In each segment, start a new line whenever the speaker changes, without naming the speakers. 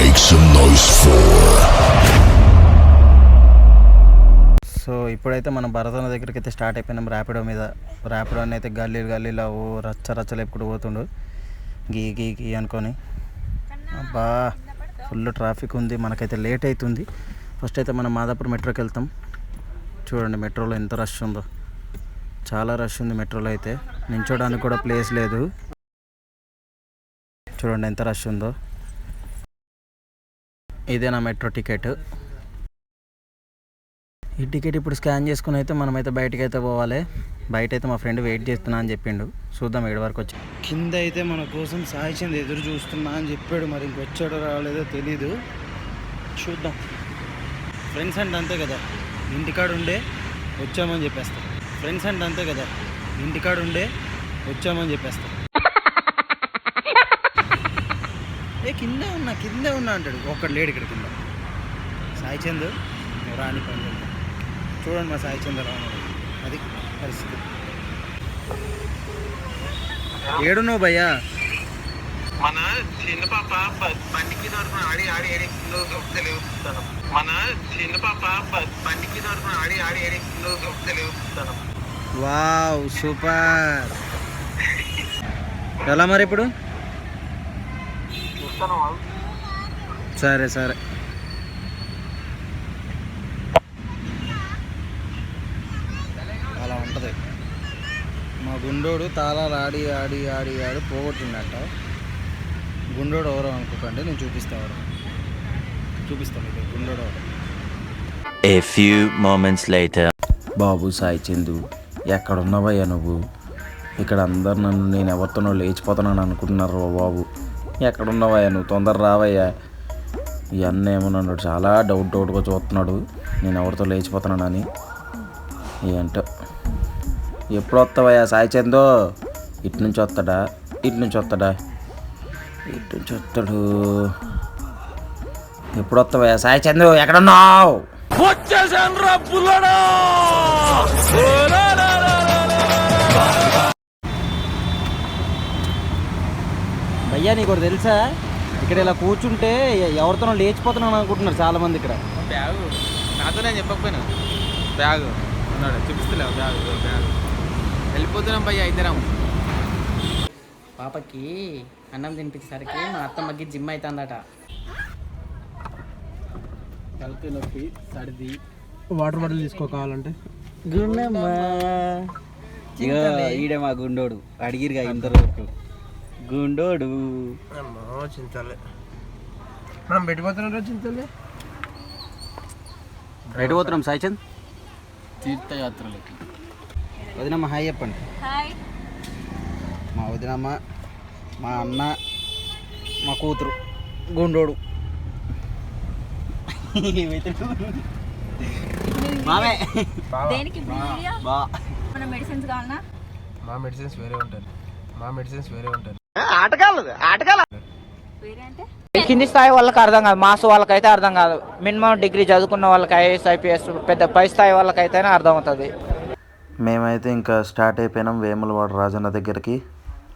Make some noise for.
So ఇప్పుడైతే మనం భరతన దగ్గరికి అయితే స్టార్ట్ అయిపోయినాం ర్యాపిడో మీద. ర్యాపిడో అని అయితే గల్లీలు రచ్చలు ఎప్పుడు పోతుండు గీ గీ గీ అనుకొని. అబ్బా ఫుల్ ట్రాఫిక్ ఉంది, మనకైతే లేట్ అవుతుంది. ఫస్ట్ అయితే మనం మాదాపూర్ మెట్రోకి వెళ్తాం. చూడండి మెట్రోలో ఎంత రష్ ఉందో, చాలా రష్ ఉంది మెట్రోలో. అయితే నించోడానికి కూడా ప్లేస్ లేదు. చూడండి ఎంత రష్ ఉందో. ఇదే నా మెట్రో టికెట్. ఈ టికెట్ ఇప్పుడు స్కాన్ చేసుకుని అయితే మనమైతే బయటకు అయితే పోవాలి. బయట అయితే మా ఫ్రెండ్ వెయిట్ చేస్తున్నా అని చెప్పిండు. చూద్దాం ఏడు వరకు వచ్చి. కింద అయితే మన కోసం సాయి చంద్ ఎదురు చూస్తున్నా అని చెప్పాడు. మరి ఇంకొచ్చాడో రాలేదో తెలీదు, చూద్దాం. ఫ్రెండ్స్ అంటే అంతే కదా, ఇంటికాడ ఉండే వచ్చామని చెప్పేస్తాం. ఫ్రెండ్స్ అంటే అంతే కదా, ఇంటికాడ ఉండే వచ్చామని చెప్పేస్తాం. కిందే ఉన్నా అంటాడు. ఒక్కడు లేడు ఇక్కడ కింద. సాయి చంద్ రాని పని చేద్దాం. చూడండి మా సాయి చంద్ర రావడం, అది పరిస్థితి. ఏడున్నావు భయ్యా?
మన చిన్న పాప బండికి దొరుకుని ఆడి తెలియదు. మన చిన్న పాప బండికి దొరుకుని ఆడి తెలియదు.
Wow super. ఎలా మరి ఇప్పుడు? సరే అలా ఉంటుంది. మా గుండోడు తాళాలు ఆడి పోగొట్టిండట. గుండోడు ఎవరో అనుకోకండి, నేను చూపిస్తాను మీకు గుండోడు ఎవరో.
A few moments later.
బాబు సాయి చందు, ఎక్కడున్నావయ్యా నువ్వు? ఇక్కడ అందరు నేను ఎవరితోనో లేచిపోతున్నాను అనుకుంటున్నారు బాబు. ఎక్కడున్నావయ్యా నువ్వు? తొందర రావయ్యా. ఈ అన్న ఏమో నన్ను చాలా డౌట్గా చూస్తున్నాడు, నేను ఎవరితో లేచిపోతున్నానని. ఏంటో ఎప్పుడు వస్తావయ్యా సాయి చందు? ఇటు నుంచి వస్తాడా? ఎప్పుడు వస్తావయ్యా సాయి చందు? ఎక్కడున్నావు? భయ్యా నీకు ఒకటి తెలుసా, ఇక్కడ ఇలా కూర్చుంటే ఎవరితోనో లేచిపోతున్నాను అనుకుంటున్నారు చాలా మంది ఇక్కడ.
బ్యాగు నాతో నేను చెప్పకపోయినా, బ్యాగు ఉన్నాడు చూపిస్తలేవు. బ్యాగు వెళ్ళిపోతున్నాం భయ్యా ఇద్దరం.
పాపకి అన్నం తినిపించేసరికి మా అత్తమ్మకి జిమ్ అవుతుందట.
తలకి నొప్పి, సర్ది,
వాటర్ బాటిల్ తీసుకోవాలంటే ఈడే మా గుండోడు. అడిగిరుగా ఇంతవరకు గుండోడు.
చింతలే మనం పెట్టిపోతున్నాం. చింతలే
బయట పోతున్నాం సాయి చంద్
తీర్థయాత్రలకి.
వదినమ్మ హాయ్ చెప్పండి. మా వదినమ్మ, మా అన్న, మా కూతురు గుండోడు. మామే
మా మెడిసిన్స్ వేరే ఉంటాయి.
కింది స్థాయి వాళ్ళకి అర్థం కాదు, మాస్ వాళ్ళకైతే అర్థం కాదు. మినిమం డిగ్రీ చదువుకున్న వాళ్ళకి ఐఏఎస్ ఐపీఎస్ పెద్ద పై స్థాయి వాళ్ళకైతేనే అర్థం అవుతుంది.
మేమైతే ఇంకా స్టార్ట్ అయిపోయినాం వేములవాడ రాజన్న దగ్గరికి.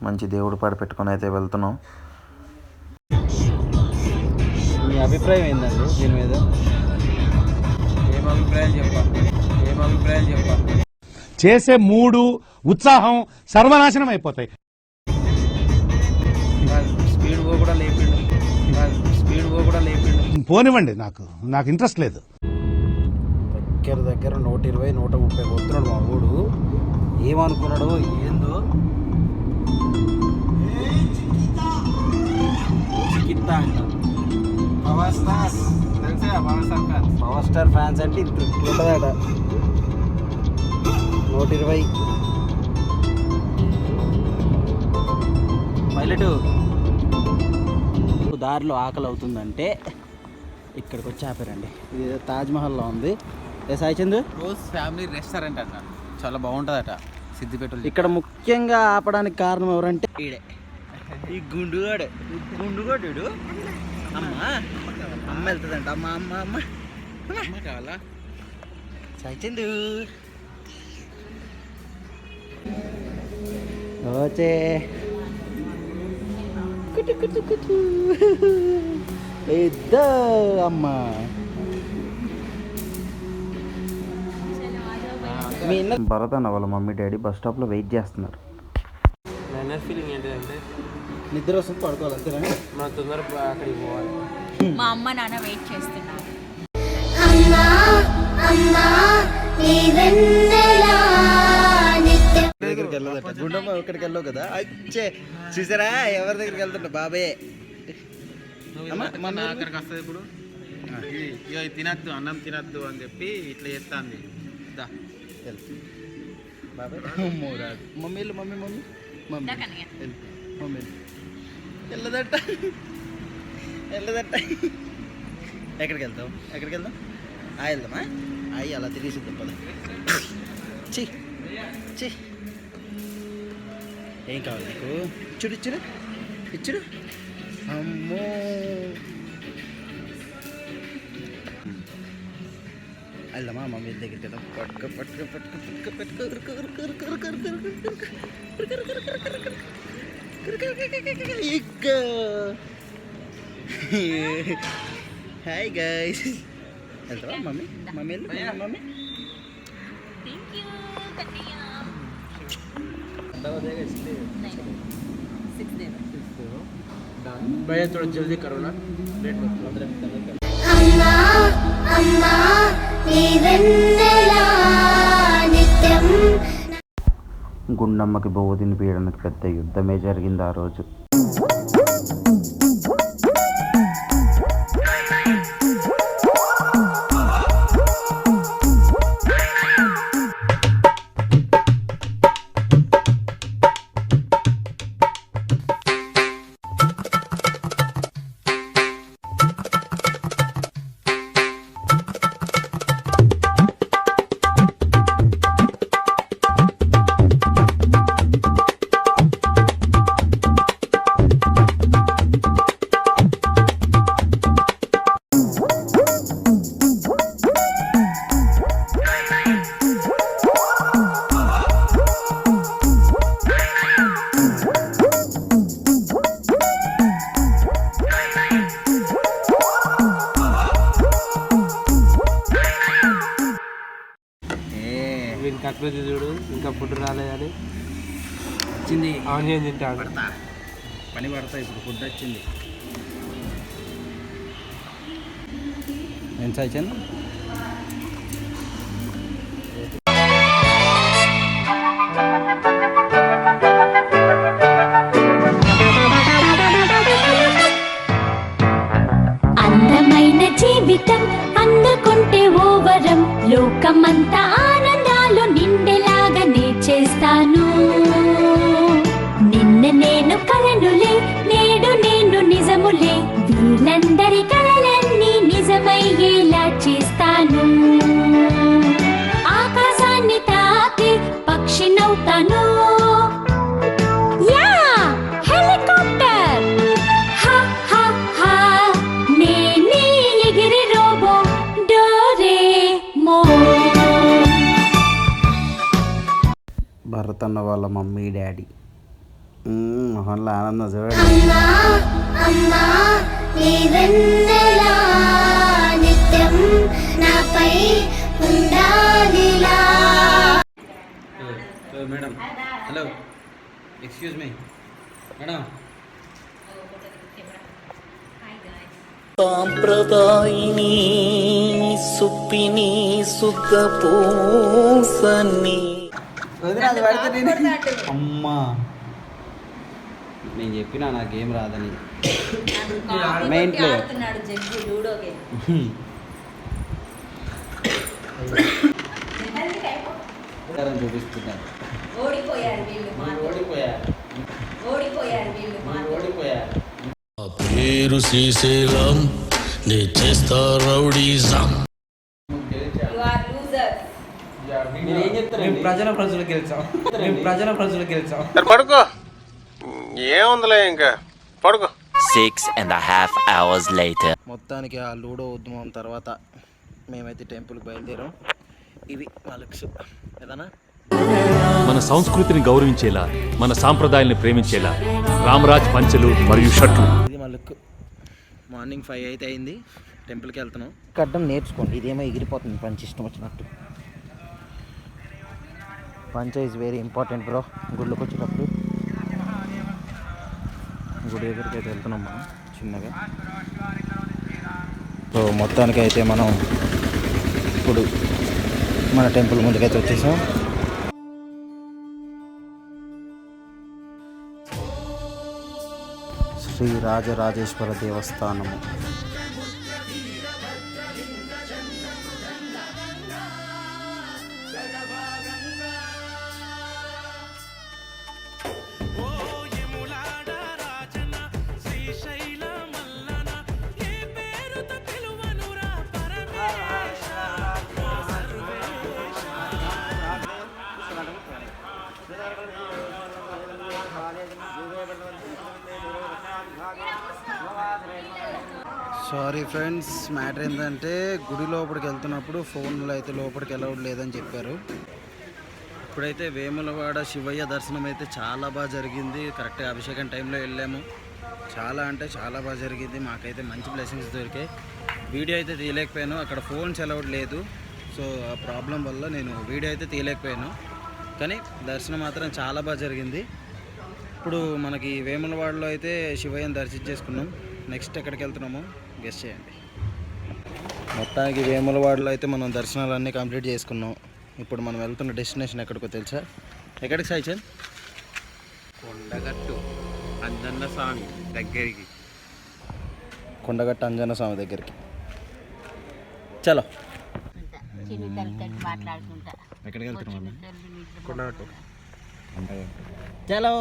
మంచి దేవుడు పాట పెట్టుకొని అయితే వెళ్తున్నాం. మీ అభిప్రాయం ఏంటండి దీని మీద?
ఏం అభిప్రాయాలు చెప్పా
చేసే మూడు ఉత్సాహం సర్వనాశనం అయిపోతాయి.
స్పీడ్ కూడా లేపిండు.
పోనివ్వండి, నాకు ఇంట్రెస్ట్ లేదు.
దగ్గర 120, 130 పోతున్నాడు మా ఊడు. ఏమనుకున్నాడు ఏందో. పవర్ స్టార్ ఫ్యాన్స్ అంటే ఉంటుందట. 120 పైలట్. దారిలో ఆకలి అవుతుందంటే ఇక్కడికి వచ్చి ఆపారండి. ఇది తాజ్మహల్లో ఉంది. ఏ Sai Chand?
Rose family restaurant అంట, చాలా బాగుంటుందట సిద్దిపేట.
ఇక్కడ ముఖ్యంగా ఆపడానికి కారణం ఎవరంటే ఈడే, ఈ గుండుగాడు. అమ్మ వెళ్తుందంట. అమ్మ
కావాలా
సాయి చందు? ఓచే ఇద్దా అమ్మ భరత్ అన్న వాళ్ళ మమ్మీ డాడీ బస్ స్టాప్లో వెయిట్ చేస్తున్నారు.
ఫీలింగ్ ఏంటిదంటే
నిద్ర వస్తుంది పడుకోవాలి అంతేనా?
మన తొందరగా అక్కడికి పోవాలి.
మా అమ్మ నాన్న వెయిట్ చేస్తున్నారు.
దగ్గరికి వెళ్ళదట గుండమ్మ ఇక్కడికి వెళ్ళవు కదా. అచ్చే చూసారా ఎవరి దగ్గరికి వెళ్తుంటా బాబాయ్
మన అక్కడికి వస్తుంది ఇప్పుడు ఇక తినద్దు అన్నం తినద్దు అని చెప్పి ఇట్లా చేస్తాంది.
బాబాయ్ రాదు mummy mummy mummy mummy mummy వెళ్ళదట వెళ్ళదట. ఎక్కడికి వెళ్తావు? ఎక్కడికి వెళ్దాం? వెళ్దామా? అయ్యి అలా తిరిగిసిద్దాం పద. చి చి ఏం కావాలి నీకు? ఇచ్చుడు ఇచ్చుడు ఇచ్చుడు. అమ్మో వెళ్దామా మమ్మీ దగ్గరికి వెళ్దాం. పట్టుకో పట్టుకో పట్టుకో పట్టుకో పట్టుకో. Hi guys. వెళ్తావా మమ్మీ? మమ్మీ మమ్మీ
भैया थोड़ा जल्दी करो ना, लेट मत करो.
గుండమ్మకి బొవ్వు తినిపించడానికి పెద్ద యుద్ధమే జరిగింది ఆ రోజు.
కాకపోతే చూడు ఇంకా ఫుడ్ రాలేదని వచ్చింది. ఆనియన్ తింటాడు
పని పడతా. ఇప్పుడు ఫుడ్ వచ్చింది. ఎంత వచ్చాను?
అందమైన జీవితం అందుకుంటే ఓ వరం, లోకమంతా ఆనందాలు నిండేలాగా నే చేస్తాను. నిన్న నేను కలనులే, నేడు నేను నిజములే, వీళ్ళందరి కలలన్నీ నిజమయ్యేలా చేస్తాను. ఆకాశాన్ని తాకి పక్షినవుతాను. యా హెలికాప్టర్ హా హా హా, నేనే ఎగిరి రోబో డోరేమోన్.
భరత్ అన్న వాళ్ళ మమ్మీ డాడీ మొహన్లో ఆనందం చూడండి.
Madam hello excuse me madam.
సాంప్రదాయిని సుప్పిని సుఖపూసని.
అమ్మా నేను చెప్పినా నాకేం రాదని. మెయిన్ ప్లేయర్ చూపిస్తున్నారు.
పేరు శ్రీశైలం నే చేస్తా రౌడీజం.
ప్రజలు గెలిచాం.
పడుకో ఏముందిలే ఇంకా పడుకో.
6.5 hours later.
మొత్తానికి ఆ లూడో ఉద్యమం తర్వాత మేమైతే టెంపుల్కి బయలుదేరాం. ఇవి మా లుక్స్ ఏదన్నా.
మన సంస్కృతిని గౌరవించేలా, మన సాంప్రదాయాల్ని ప్రేమించేలా రామరాజ్ పంచెలు మరియు షర్ట్లు.
ఇది మా లుక్. మార్నింగ్ 5 అయితే అయింది. టెంపుల్కి వెళ్తున్నాం. కట్టడం నేర్చుకోండి. ఇదేమో ఎగిరిపోతుంది పంచ ఇష్టం వచ్చినట్టు. పంచ ఈజ్ వెరీ ఇంపార్టెంట్ బ్రో. గుళ్ళకి వచ్చేటప్పుడు గుడి దగ్గరికి అయితే వెళ్తున్నాం మనం చిన్నగా. సో మొత్తానికి అయితే మనం ఇప్పుడు మన టెంపుల్ ముందుకైతే వచ్చేసాం. శ్రీ రాజరాజేశ్వర దేవస్థానము. సారీ ఫ్రెండ్స్, మ్యాటర్ ఏంటంటే గుడి లోపలికి వెళ్తున్నప్పుడు ఫోన్లో అయితే లోపలికి అలౌడ్ లేదని చెప్పారు. ఇప్పుడైతే వేములవాడ శివయ్య దర్శనం అయితే చాలా బాగా జరిగింది. కరెక్ట్గా అభిషేకం టైంలో వెళ్ళాము. చాలా అంటే చాలా బాగా జరిగింది. మాకైతే మంచి బ్లెస్సింగ్స్ దొరికాయి. వీడియో అయితే తీయలేకపోయాను, అక్కడ ఫోన్స్ అలౌడ్ లేదు. సో ఆ ప్రాబ్లం వల్ల నేను వీడియో అయితే తీయలేకపోయాను. కానీ దర్శనం మాత్రం చాలా బాగా జరిగింది. ఇప్పుడు మనకి వేములవాడలో అయితే శివయ్యని దర్శించేసుకున్నాం. నెక్స్ట్ ఎక్కడికి వెళ్తున్నామో గెస్ చేయండి. మొత్తానికి వేములవాడలో అయితే మనం దర్శనాలన్నీ కంప్లీట్ చేసుకున్నాం. ఇప్పుడు మనం వెళ్తున్న డెస్టినేషన్ ఎక్కడికో తెలుసా? ఎక్కడికి సాయిచంద్?
కొండగట్టు అంజన్న స్వామి దగ్గరికి.
కొండగట్టు అంజన్న స్వామి దగ్గరికి. చలో. ఎక్కడికి వెళ్తున్నాం? కొండగట్టు. చలో.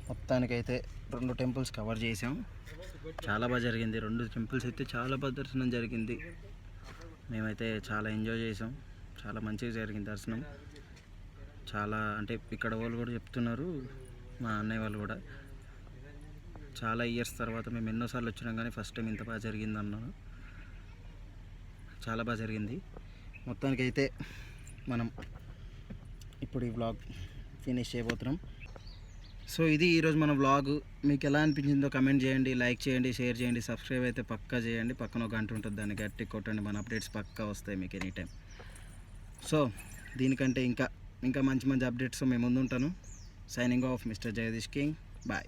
మొత్తానికైతే 2 టెంపుల్స్ కవర్ చేసాం. చాలా బాగా జరిగింది. 2 టెంపుల్స్ అయితే చాలా బాగా దర్శనం జరిగింది. మేమైతే చాలా ఎంజాయ్ చేసాం. చాలా మంచిగా జరిగింది దర్శనం. చాలా అంటే ఇక్కడ వాళ్ళు కూడా చెప్తున్నారు, మా అన్నయ్య వాళ్ళు కూడా, చాలా ఇయర్స్ తర్వాత మేము ఎన్నోసార్లు వచ్చినాం కానీ ఫస్ట్ టైం ఇంత బాగా జరిగింది అన్నారు. చాలా బాగా జరిగింది. మొత్తానికైతే మనం ఇప్పుడు ఈ వ్లాగ్ ఫినిష్ చేయబోతున్నాం. సో ఇది ఈరోజు మన వ్లాగ్. మీకు ఎలా అనిపించిందో కమెంట్ చేయండి, లైక్ చేయండి, షేర్ చేయండి, సబ్స్క్రైబ్ అయితే పక్కా చేయండి. పక్కన ఒక గంట ఉంటుంది, దాన్ని గట్టి కొట్టండి. మన అప్డేట్స్ పక్కా వస్తాయి మీకు ఎనీ టైం. సో దీనికంటే ఇంకా మంచి మంచి అప్డేట్స్ మేము ముందుంటాను. Signing off mister Jagadeesh King. Bye.